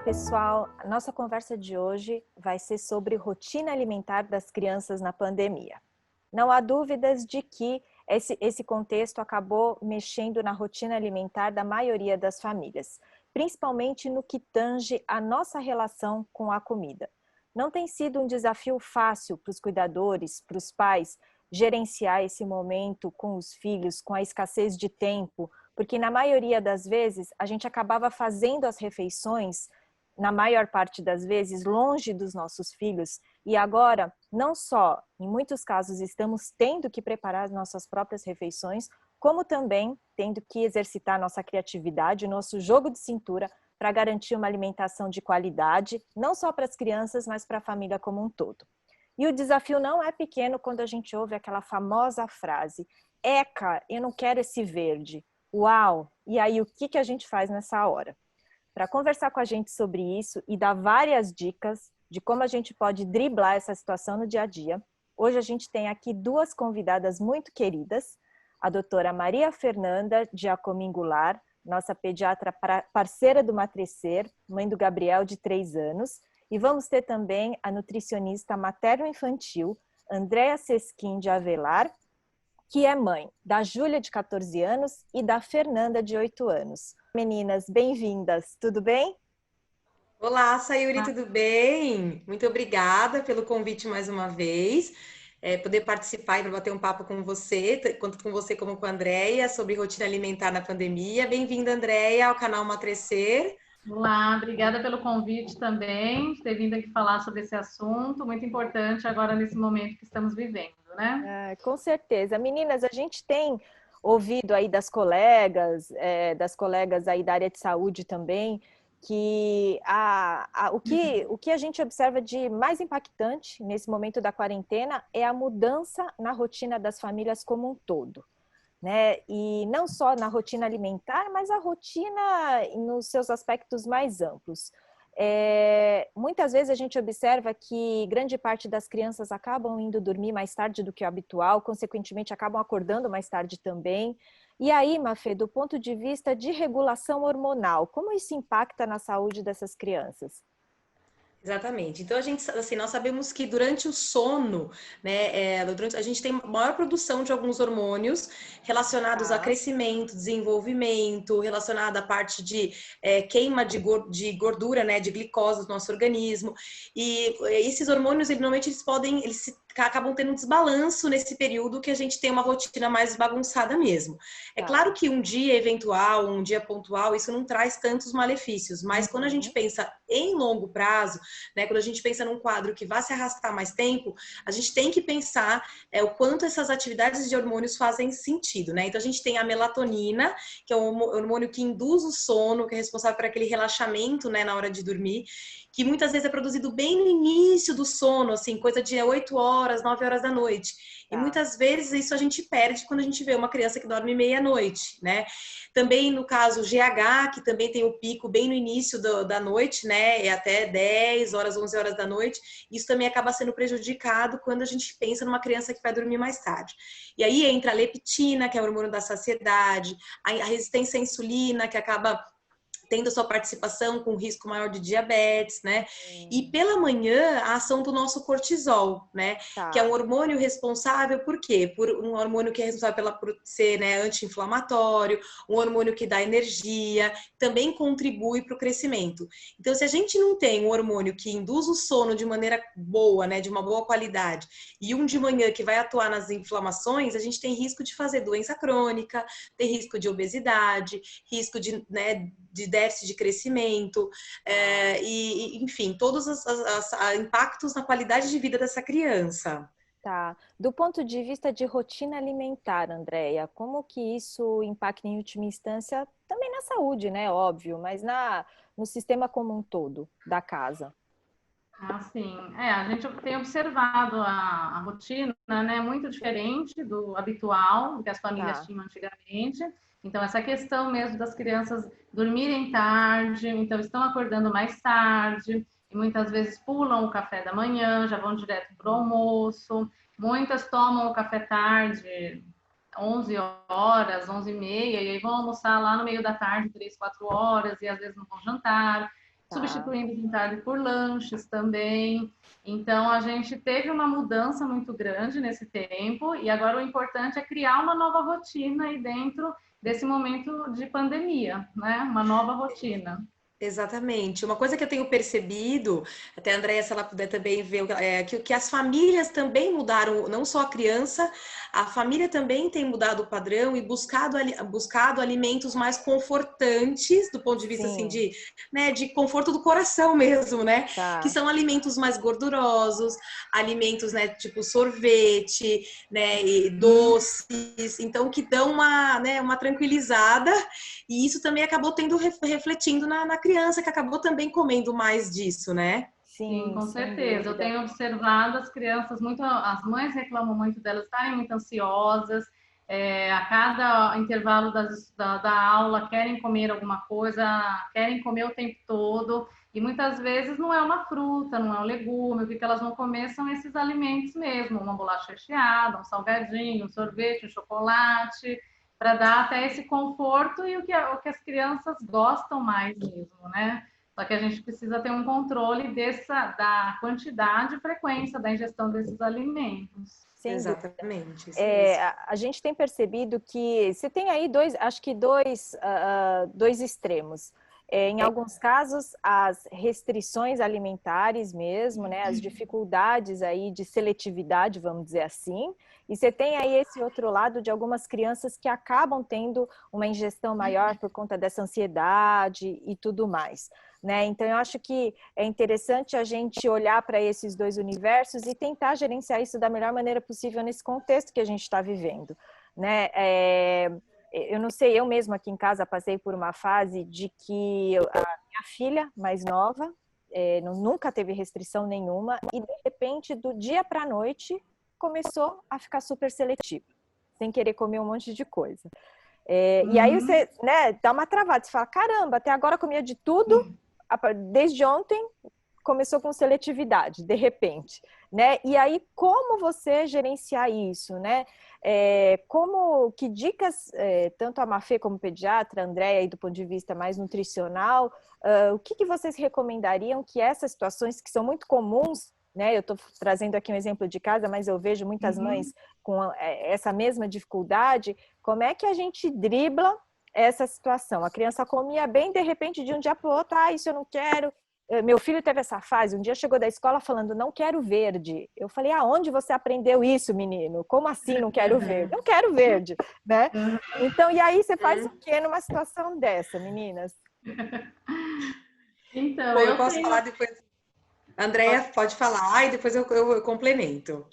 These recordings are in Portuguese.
pessoal, a nossa conversa de hoje vai ser sobre rotina alimentar das crianças na pandemia. Não há dúvidas de que esse contexto acabou mexendo na rotina alimentar da maioria das famílias, principalmente no que tange a nossa relação com a comida. Não tem sido um desafio fácil para os cuidadores, para os pais, gerenciar esse momento com os filhos, com a escassez de tempo, porque na maioria das vezes a gente acabava fazendo as refeições, na maior parte das vezes, longe dos nossos filhos, e agora, não só, em muitos casos, estamos tendo que preparar as nossas próprias refeições, como também tendo que exercitar nossa criatividade, nosso jogo de cintura, para garantir uma alimentação de qualidade, não só para as crianças, mas para a família como um todo. E o desafio não é pequeno quando a gente ouve aquela famosa frase: "Eca, eu não quero esse verde". Uau! E aí, o que a gente faz nessa hora? Para conversar com a gente sobre isso e dar várias dicas de como a gente pode driblar essa situação no dia a dia, hoje a gente tem aqui duas convidadas muito queridas, a doutora Maria Fernanda Giacomin Goulart, nossa pediatra parceira do Matrecer, mãe do Gabriel, de 3 anos, e vamos ter também a nutricionista materno-infantil, Andréa Sesquim de Avelar, que é mãe da Júlia, de 14 anos, e da Fernanda, de 8 anos. Meninas, bem-vindas, tudo bem? Olá, Sayuri, tudo bem? Muito obrigada pelo convite mais uma vez. Poder participar e para bater um papo com você, tanto com você como com a Andréia, sobre rotina alimentar na pandemia. Bem-vinda, Andréia, ao canal Matrecer. Olá, obrigada pelo convite também, de ter vindo aqui falar sobre esse assunto, muito importante agora nesse momento que estamos vivendo, né? Com certeza. Meninas, a gente tem ouvido aí das colegas aí da área de saúde também, que o que a gente observa de mais impactante nesse momento da quarentena é a mudança na rotina das famílias como um todo, né? E não só na rotina alimentar, mas a rotina nos seus aspectos mais amplos. Muitas vezes a gente observa que grande parte das crianças acabam indo dormir mais tarde do que o habitual, consequentemente acabam acordando mais tarde também. E aí, Mafê, do ponto de vista de regulação hormonal, como isso impacta na saúde dessas crianças? Exatamente. Então, assim, nós sabemos que durante o sono, né, a gente tem maior produção de alguns hormônios relacionados a Tá. crescimento, desenvolvimento, relacionado à parte de queima de gordura, né, de glicose do nosso organismo. E esses hormônios, normalmente, eles acabam tendo um desbalanço nesse período que a gente tem uma rotina mais bagunçada mesmo. É Tá. claro que um dia eventual, um dia pontual, isso não traz tantos malefícios, mas quando a gente pensa em longo prazo, né, quando a gente pensa num quadro que vai se arrastar mais tempo, a gente tem que pensar o quanto essas atividades de hormônios fazem sentido, né? Então a gente tem a melatonina, que é um hormônio que induz o sono, que é responsável por aquele relaxamento, né, na hora de dormir, que muitas vezes é produzido bem no início do sono, assim, coisa de 8 horas, 9 horas da noite. E muitas vezes isso a gente perde quando a gente vê uma criança que dorme meia-noite, né? Também no caso GH, que também tem o pico bem no início da noite, né? É até 10 horas, 11 horas da noite. Isso também acaba sendo prejudicado quando a gente pensa numa criança que vai dormir mais tarde. E aí entra a leptina, que é o hormônio da saciedade, a resistência à insulina, que acaba tendo sua participação com risco maior de diabetes, né? E pela manhã, a ação do nosso cortisol, né? Tá. Que é um hormônio responsável por quê? Por um hormônio que é responsável por ser, né, anti-inflamatório, um hormônio que dá energia, também contribui para o crescimento. Então, se a gente não tem um hormônio que induz o sono de maneira boa, né, de uma boa qualidade, e um de manhã que vai atuar nas inflamações, a gente tem risco de fazer doença crônica, tem risco de obesidade, risco de, né, de déficit de crescimento, enfim, todos os impactos na qualidade de vida dessa criança. Tá. Do ponto de vista de rotina alimentar, Andréia, como que isso impacta em última instância também na saúde, né? Óbvio, mas no sistema como um todo da casa. Assim, a gente tem observado a rotina, né, muito diferente do habitual, do que as famílias tinham antigamente. Então, essa questão mesmo das crianças dormirem tarde, então estão acordando mais tarde, e muitas vezes pulam o café da manhã, já vão direto para o almoço. Muitas tomam o café tarde, 11 horas, 11h30, e aí vão almoçar lá no meio da tarde, 3, 4 horas, e às vezes não vão jantar. substituindo o tarde por lanches também. Então, a gente teve uma mudança muito grande nesse tempo e agora o importante é criar uma nova rotina aí dentro desse momento de pandemia, né? Uma nova rotina. Exatamente. Uma coisa que eu tenho percebido, até a Andréia, se ela puder também ver, é que as famílias também mudaram, não só a criança, a família também tem mudado o padrão e buscado alimentos mais confortantes, do ponto de vista assim, de conforto do coração mesmo, né? Tá. Que são alimentos mais gordurosos, alimentos, né, tipo sorvete, né, e doces, então que dão uma tranquilizada, e isso também acabou refletindo na criança, que acabou também comendo mais disso, né? Sim, com certeza. Eu tenho observado as crianças as mães reclamam muito delas estarem muito ansiosas, a cada intervalo da aula querem comer alguma coisa, querem comer o tempo todo, e muitas vezes não é uma fruta, não é um legume, o que elas vão comer são esses alimentos mesmo, uma bolacha recheada, um salgadinho, um sorvete, um chocolate, para dar até esse conforto e o que as crianças gostam mais mesmo, né? Só que a gente precisa ter um controle da quantidade e frequência da ingestão desses alimentos. Exatamente. A gente tem percebido que você tem aí dois extremos. Em alguns casos, as restrições alimentares mesmo, né, as dificuldades aí de seletividade, vamos dizer assim, e você tem aí esse outro lado de algumas crianças que acabam tendo uma ingestão maior por conta dessa ansiedade e tudo mais, né? Então, eu acho que é interessante a gente olhar para esses dois universos e tentar gerenciar isso da melhor maneira possível nesse contexto que a gente está vivendo, né? Eu não sei, eu mesma aqui em casa passei por uma fase de que a minha filha mais nova nunca teve restrição nenhuma e de repente do dia para a noite começou a ficar super seletiva, sem querer comer um monte de coisa. E aí você, né, dá uma travada, você fala, caramba, até agora comia de tudo, desde ontem começou com seletividade, de repente, né? E aí, como você gerenciar isso, né? Que dicas, tanto a Mafê como pediatra, a Andréia, aí do ponto de vista mais nutricional, o que vocês recomendariam que essas situações que são muito comuns, né? Eu estou trazendo aqui um exemplo de casa, mas eu vejo muitas mães com essa mesma dificuldade, como é que a gente dribla essa situação? A criança comia bem, de repente, de um dia para o outro, isso eu não quero. Meu filho teve essa fase, um dia chegou da escola falando, não quero verde. Eu falei, aonde você aprendeu isso, menino? Como assim não quero verde? Não quero verde, né? Então, e aí você faz o quê numa situação dessa, meninas? Então, eu posso falar depois. Andréia, pode falar e depois eu complemento.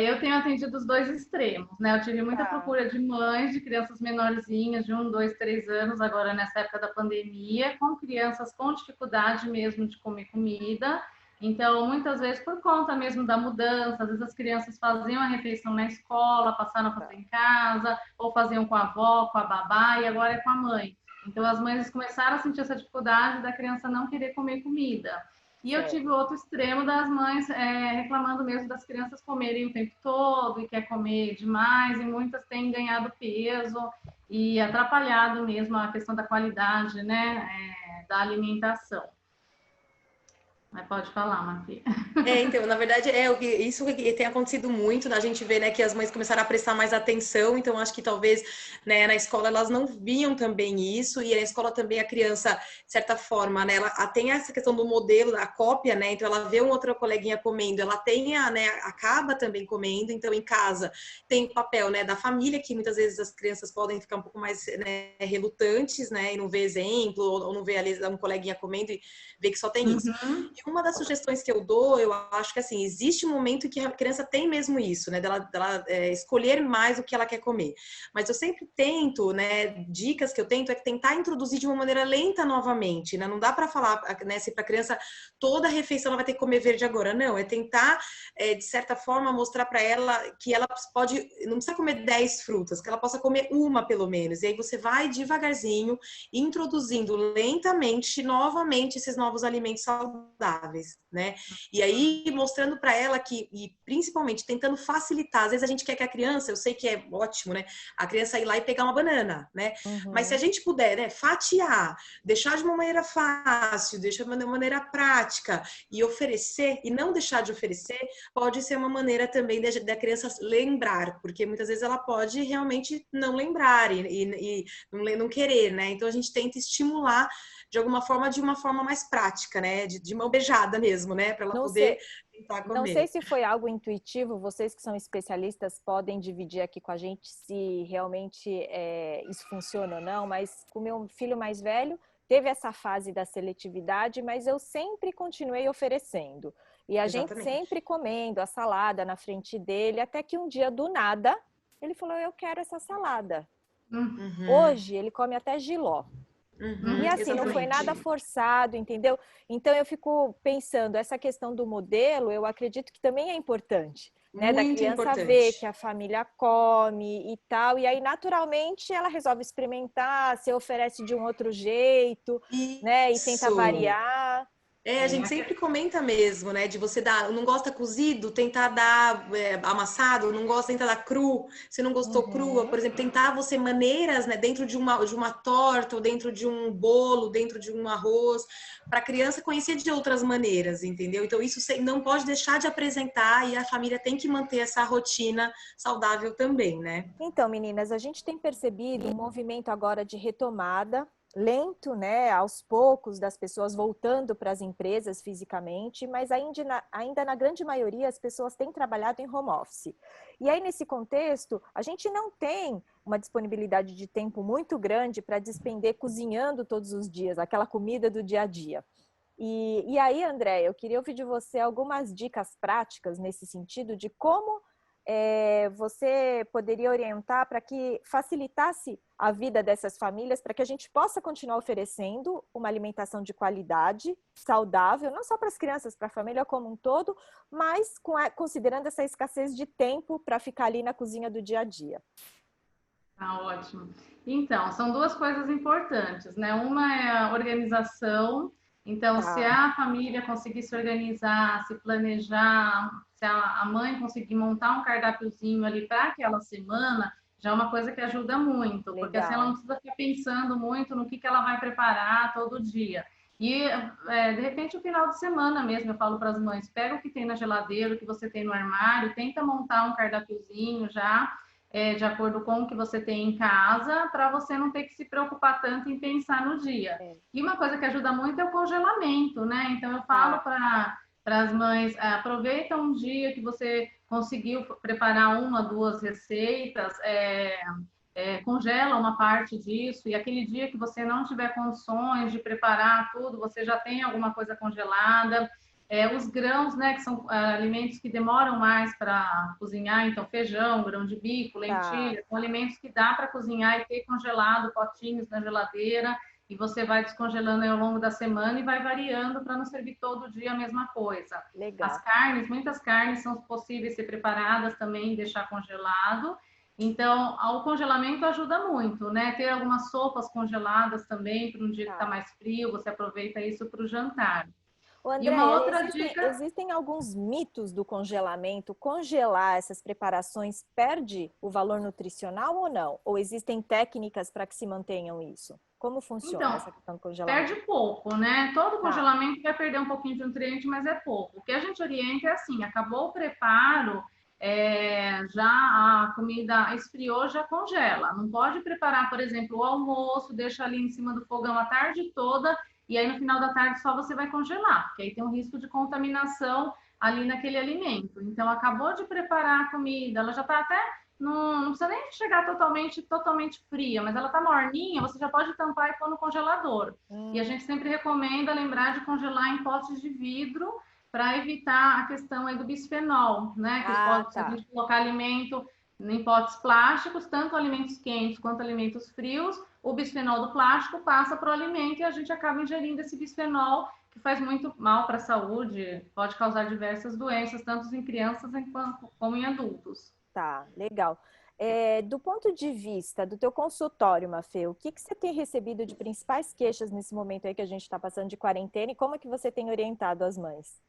Eu tenho atendido os dois extremos, né? Eu tive muita procura de mães, de crianças menorzinhas, de 1, 2, 3 anos, agora nessa época da pandemia, com crianças com dificuldade mesmo de comer comida. Então, muitas vezes, por conta mesmo da mudança, às vezes as crianças faziam a refeição na escola, passaram a fazer em casa, ou faziam com a avó, com a babá, e agora é com a mãe. Então, as mães começaram a sentir essa dificuldade da criança não querer comer comida. E eu tive o outro extremo das mães reclamando mesmo das crianças comerem o tempo todo e quer comer demais, e muitas têm ganhado peso e atrapalhado mesmo a questão da qualidade, né, da alimentação. Mas pode falar, Mafê. Então, na verdade, isso que tem acontecido muito, né? A gente vê, né, que as mães começaram a prestar mais atenção, então acho que talvez, né, na escola elas não viam também isso, e na escola também a criança, de certa forma, né, ela tem essa questão do modelo, da cópia, né, então ela vê uma outra coleguinha comendo, ela tem acaba também comendo, então em casa tem o papel, né, da família, que muitas vezes as crianças podem ficar um pouco mais, né, relutantes, né, e não ver exemplo, ou não ver ali um coleguinha comendo e ver que só tem isso. E uma das sugestões que eu dou, eu acho que assim, existe um momento que a criança tem mesmo isso, né, dela escolher mais o que ela quer comer. Mas eu sempre tento, né, dicas que eu tento é tentar introduzir de uma maneira lenta novamente, né, não dá para falar, né, se para a criança toda a refeição ela vai ter que comer verde agora, não, é tentar, de certa forma, mostrar para ela que ela pode, não precisa comer 10 frutas, que ela possa comer uma pelo menos, e aí você vai devagarzinho, introduzindo lentamente, novamente, esses novos alimentos saudáveis. saudáveis, né? E aí mostrando para ela que, e principalmente tentando facilitar, às vezes a gente quer que a criança, eu sei que é ótimo, né? A criança ir lá e pegar uma banana, né? Mas se a gente puder, né, fatiar, deixar de uma maneira fácil, deixar de uma maneira prática e oferecer, e não deixar de oferecer, pode ser uma maneira também da criança lembrar, porque muitas vezes ela pode realmente não lembrar e não querer, né? Então a gente tenta estimular de alguma forma, de uma forma mais prática, né? De mão beijada mesmo, né? Para ela Não poder sei, tentar não sei comer. se foi algo intuitivo, vocês que são especialistas podem dividir aqui com a gente se realmente isso funciona ou não, mas com o meu filho mais velho teve essa fase da seletividade, mas eu sempre continuei oferecendo. E a gente Exatamente. sempre comendo a salada na frente dele, até que um dia, do nada, ele falou, eu quero essa salada. Uhum, Hoje ele come até jiló. E Uhum. assim, não foi nada exatamente. forçado, entendeu? Então eu fico pensando, essa questão do modelo, eu acredito que também é importante, né? Da Muito criança ver que importante. a família come e tal, e aí naturalmente ela resolve experimentar, se oferece de um outro jeito, né? E tenta Isso. variar. A gente sempre comenta mesmo, né? De você dar, não gosta cozido, tentar dar amassado, não gosta, tentar dar cru. Se não gostou crua, Uhum. por exemplo, tentar você maneiras, né? Dentro de uma torta, ou dentro de um bolo, dentro de um arroz, para a criança conhecer de outras maneiras, entendeu? Então isso não pode deixar de apresentar e a família tem que manter essa rotina saudável também, né? Então, meninas, a gente tem percebido um movimento agora de retomada, lento, né, aos poucos, das pessoas voltando para as empresas fisicamente, mas ainda na grande maioria as pessoas têm trabalhado em home office. E aí, nesse contexto, a gente não tem uma disponibilidade de tempo muito grande para despender cozinhando todos os dias, aquela comida do dia a dia. E aí, André, eu queria ouvir de você algumas dicas práticas nesse sentido de como você poderia orientar para que facilitasse a vida dessas famílias, para que a gente possa continuar oferecendo uma alimentação de qualidade, saudável, não só para as crianças, para a família como um todo, mas considerando essa escassez de tempo para ficar ali na cozinha do dia a dia. Tá ótimo. Então, são duas coisas importantes, né? Uma é a organização. Então, se Tá, a família conseguir se organizar, se planejar, se a mãe conseguir montar um cardápiozinho ali para aquela semana, já é uma coisa que ajuda muito, porque assim ela não legal. precisa ficar pensando muito no que ela vai preparar todo dia. E, de repente, o final de semana mesmo, eu falo para as mães, pega o que tem na geladeira, o que você tem no armário, tenta montar um cardápiozinho já, de acordo com o que você tem em casa, para você não ter que se preocupar tanto em pensar no dia. É, E uma coisa que ajuda muito é o congelamento, né? Então eu falo tá, para as mães, aproveita um dia que você conseguiu preparar uma, duas receitas, congela uma parte disso, e aquele dia que você não tiver condições de preparar tudo, você já tem alguma coisa congelada. Os grãos, né, que são alimentos que demoram mais para cozinhar, então feijão, grão de bico, tá, lentilha, são alimentos que dá para cozinhar e ter congelado, potinhos na geladeira, e você vai descongelando ao longo da semana e vai variando para não servir todo dia a mesma coisa. As legal. carnes, muitas carnes são possíveis ser preparadas também, deixar congelado. Então, o congelamento ajuda muito, né? Ter algumas sopas congeladas também para um dia que está Tá. mais frio, você aproveita isso para o jantar. Ô, E uma Andréia, outra existem, dica. existem alguns mitos do congelamento. Congelar essas preparações perde o valor nutricional ou não? Ou existem técnicas para que se mantenham isso? Como funciona Então, essa questão do perde congelamento? pouco, né? Todo Tá, congelamento vai perder um pouquinho de nutriente, mas é pouco. O que a gente orienta é assim: acabou o preparo, já a comida esfriou, já congela. Não pode preparar, por exemplo, o almoço, deixa ali em cima do fogão a tarde toda e aí no final da tarde só você vai congelar, porque aí tem um risco de contaminação ali naquele alimento. Então, acabou de preparar a comida, ela já está até não precisa nem chegar totalmente fria, mas ela está morninha, você já pode tampar e pôr no congelador. E a hum, gente sempre recomenda lembrar de congelar em potes de vidro para evitar a questão aí do bisfenol, né? Que os potes, se a tá, gente colocar alimento em potes plásticos, tanto alimentos quentes quanto alimentos frios, o bisfenol do plástico passa para o alimento e a gente acaba ingerindo esse bisfenol que faz muito mal para a saúde, pode causar diversas doenças, tanto em crianças como em adultos. tá, legal. Do ponto de vista do teu consultório, Mafê, o que você tem recebido de principais queixas nesse momento aí que a gente está passando de quarentena e como é que você tem orientado as mães?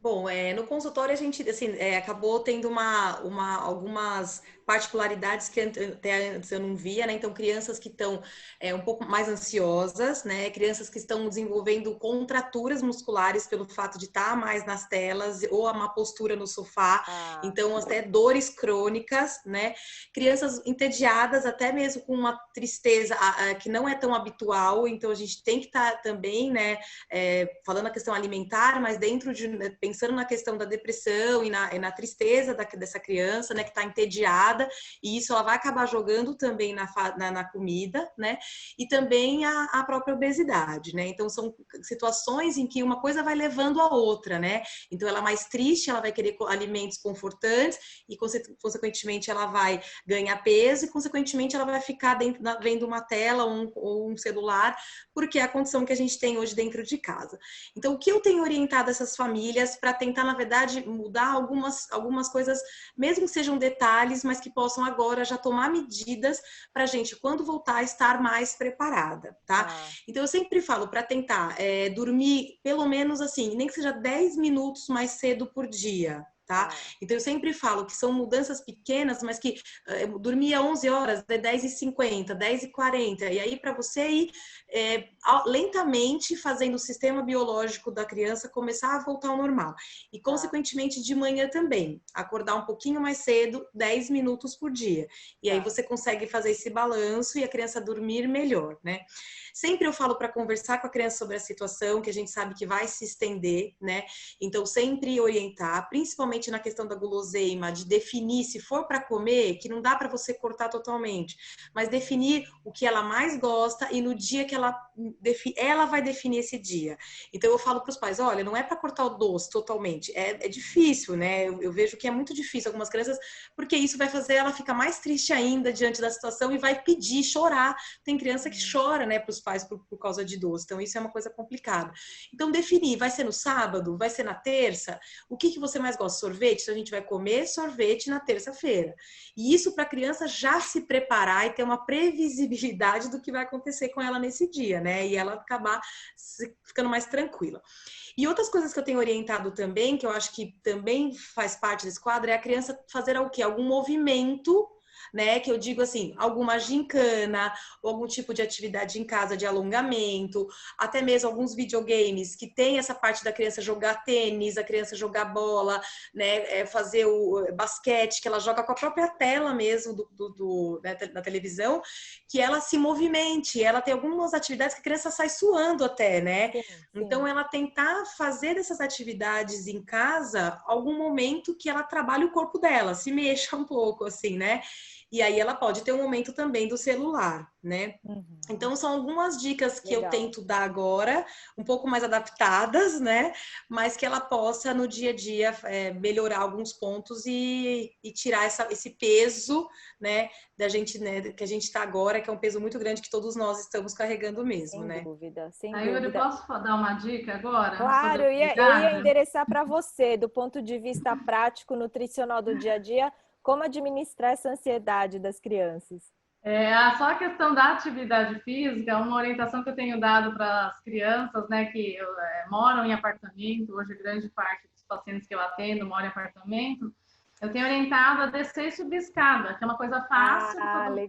Bom, no consultório a gente assim, acabou tendo algumas particularidades que até antes eu não via, né? Então, crianças que estão um pouco mais ansiosas, né? Crianças que estão desenvolvendo contraturas musculares pelo fato de estar mais nas telas ou a má postura no sofá, então até dores crônicas, né? Crianças entediadas, até mesmo com uma tristeza que não é tão habitual, então a gente tem que estar também, né? Falando a questão alimentar, mas dentro de pensando na questão da depressão e na tristeza dessa criança, né, que está entediada, e isso ela vai acabar jogando também na comida, né, e também a própria obesidade, né, então são situações em que uma coisa vai levando a outra, né, então ela é mais triste, ela vai querer alimentos confortantes e consequentemente ela vai ganhar peso e consequentemente ela vai ficar vendo uma tela ou um celular, porque é a condição que a gente tem hoje dentro de casa. Então, o que eu tenho orientado essas famílias para tentar, na verdade, mudar algumas coisas, mesmo que sejam detalhes, mas que possam agora já tomar medidas para a gente, quando voltar, estar mais preparada, tá? Então, eu sempre falo para tentar dormir pelo menos assim, nem que seja 10 minutos mais cedo por dia. Tá? Então eu sempre falo que são mudanças pequenas, mas que dormia 11 horas, é 10h50, 10h40, e aí para você ir lentamente fazendo o sistema biológico da criança começar a voltar ao normal. E consequentemente de manhã também, acordar um pouquinho mais cedo, 10 minutos por dia. E aí você consegue fazer esse balanço e a criança dormir melhor, né? Sempre eu falo para conversar com a criança sobre a situação, que a gente sabe que vai se estender, né? Então sempre orientar, principalmente na questão da guloseima, de definir se for para comer, que não dá para você cortar totalmente, mas definir o que ela mais gosta e no dia que ela vai definir esse dia. Então eu falo para os pais, olha, não é para cortar o doce totalmente, é difícil, né? Eu vejo que é muito difícil algumas crianças, porque isso vai fazer ela ficar mais triste ainda diante da situação e vai pedir, chorar. Tem criança que chora, né, para os pais por causa de doce, então isso é uma coisa complicada. Então definir, vai ser no sábado, vai ser na terça, o que você mais gosta? Sorvete? Então a gente vai comer sorvete na terça-feira. E isso para a criança já se preparar e ter uma previsibilidade do que vai acontecer com ela nesse dia, né? E ela acabar ficando mais tranquila. E outras coisas que eu tenho orientado também, que eu acho que também faz parte desse quadro, é a criança fazer o quê? Algum movimento, né? Que eu digo assim, alguma gincana, ou algum tipo de atividade em casa de alongamento, até mesmo alguns videogames que tem essa parte da criança jogar tênis, a criança jogar bola, né? Fazer o basquete, que ela joga com a própria tela mesmo né, da televisão, que ela se movimente, ela tem algumas atividades que a criança sai suando até, né? Sim. Então, ela tentar fazer dessas atividades em casa algum momento que ela trabalhe o corpo dela, se mexa um pouco, assim, né? E aí ela pode ter um momento também do celular, né? Então são algumas dicas que eu tento dar agora, um pouco mais adaptadas, né? Mas que ela possa no dia a dia melhorar alguns pontos e tirar esse peso, né? Da gente, né? Que a gente está agora, que é um peso muito grande que todos nós estamos carregando mesmo, Sem né? dúvida, sem Aí eu dúvida. posso dar uma dica agora? Claro, eu ia endereçar para você, do ponto de vista prático, nutricional do dia a dia, como administrar essa ansiedade das crianças. Só a questão da atividade física, uma orientação que eu tenho dado para as crianças, né, que moram em apartamento, hoje grande parte dos pacientes que eu atendo moram em apartamento, eu tenho orientado a descer e subir escada, que é uma coisa fácil,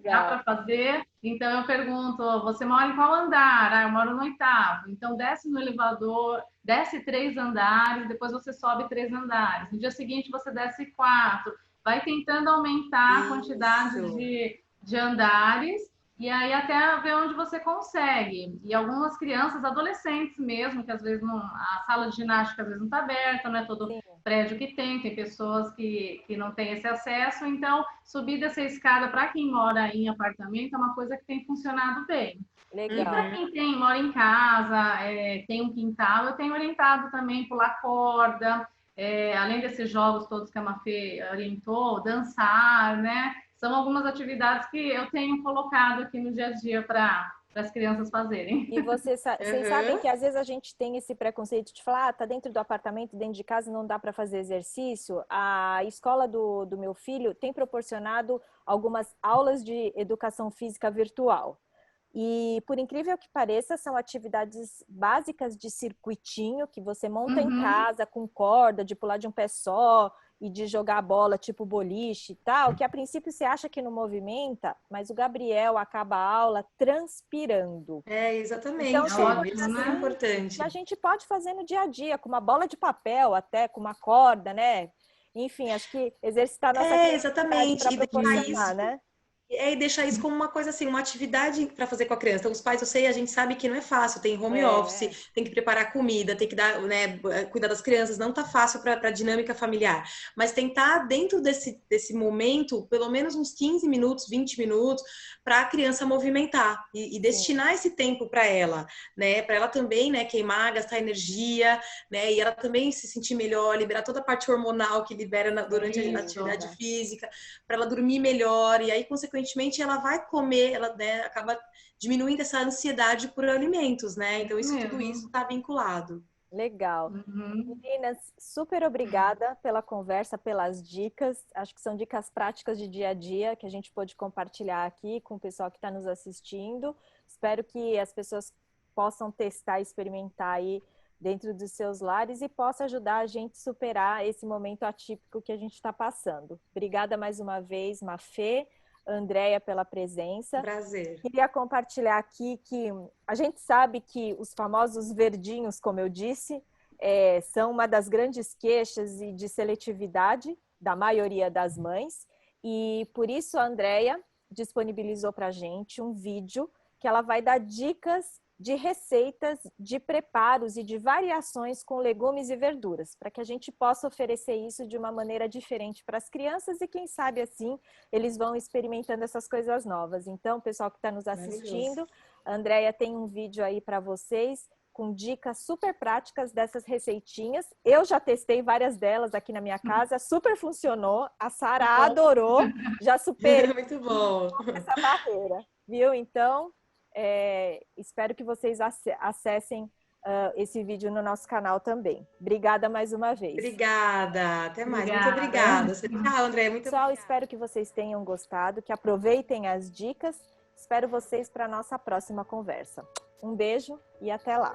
dá para fazer. Então eu pergunto, você mora em qual andar? Eu moro no 8º. Então desce no elevador, desce 3 andares, depois você sobe 3 andares. No dia seguinte você desce 4. Vai tentando aumentar a quantidade de andares, e aí até ver onde você consegue. E algumas crianças, adolescentes mesmo, que às vezes a sala de ginástica às vezes não está aberta, não é todo prédio que tem pessoas que não têm esse acesso, então subir dessa escada para quem mora em apartamento é uma coisa que tem funcionado bem. Legal. E para quem mora em casa, tem um quintal, eu tenho orientado também pular corda, além desses jogos todos que a Mafê orientou, dançar, né? São algumas atividades que eu tenho colocado aqui no dia a dia para as crianças fazerem. E vocês sabem que às vezes a gente tem esse preconceito de falar, tá dentro do apartamento, dentro de casa, não dá para fazer exercício. A escola do meu filho tem proporcionado algumas aulas de educação física virtual. E, por incrível que pareça, são atividades básicas de circuitinho que você monta em casa com corda, de pular de um pé só e de jogar bola tipo boliche e tal, que a princípio você acha que não movimenta, mas o Gabriel acaba a aula transpirando. Exatamente. Então, são ótimo, coisas né? assim Importante. que a gente pode fazer no dia a dia, com uma bola de papel até, com uma corda, né? Enfim, acho que exercitar nossa criatividade Exatamente. para E deixar isso proporcionar, né? E deixar isso como uma coisa assim, uma atividade para fazer com a criança. Então, os pais, eu sei, a gente sabe que não é fácil, tem home office, tem que preparar comida, tem que dar, né, cuidar das crianças, não tá fácil para a dinâmica familiar. Mas tentar, dentro desse momento, pelo menos uns 15 minutos, 20 minutos, para a criança movimentar e destinar esse tempo para ela, né? Para ela também, né, queimar, gastar energia, né? E ela também se sentir melhor, liberar toda a parte hormonal que libera durante a atividade física, para ela dormir melhor, e aí, consequentemente, ela vai comer, ela, né, acaba diminuindo essa ansiedade por alimentos, né? Então, tudo isso está vinculado. Legal. Meninas, super obrigada pela conversa, pelas dicas. Acho que são dicas práticas de dia a dia que a gente pôde compartilhar aqui com o pessoal que está nos assistindo. Espero que as pessoas possam testar e experimentar aí dentro dos seus lares e possa ajudar a gente a superar esse momento atípico que a gente está passando. Obrigada mais uma vez, Mafê, Andréia, pela presença. Prazer. Queria compartilhar aqui que a gente sabe que os famosos verdinhos, como eu disse, são uma das grandes queixas de seletividade da maioria das mães, e por isso a Andréia disponibilizou para a gente um vídeo que ela vai dar dicas de receitas, de preparos e de variações com legumes e verduras, para que a gente possa oferecer isso de uma maneira diferente para as crianças e quem sabe assim eles vão experimentando essas coisas novas. Então, pessoal que está nos assistindo, a Andréia tem um vídeo aí para vocês com dicas super práticas dessas receitinhas. Eu já testei várias delas aqui na minha casa, super funcionou, a Sara adorou, já superei muito bom. essa barreira, viu? Então, espero que vocês acessem esse vídeo no nosso canal também. Obrigada mais uma vez. Obrigada, até mais. Muito obrigada. Tchau, André. Muito Pessoal, obrigada. espero que vocês tenham gostado, que aproveitem as dicas. Espero vocês para a nossa próxima conversa. Um beijo e até lá.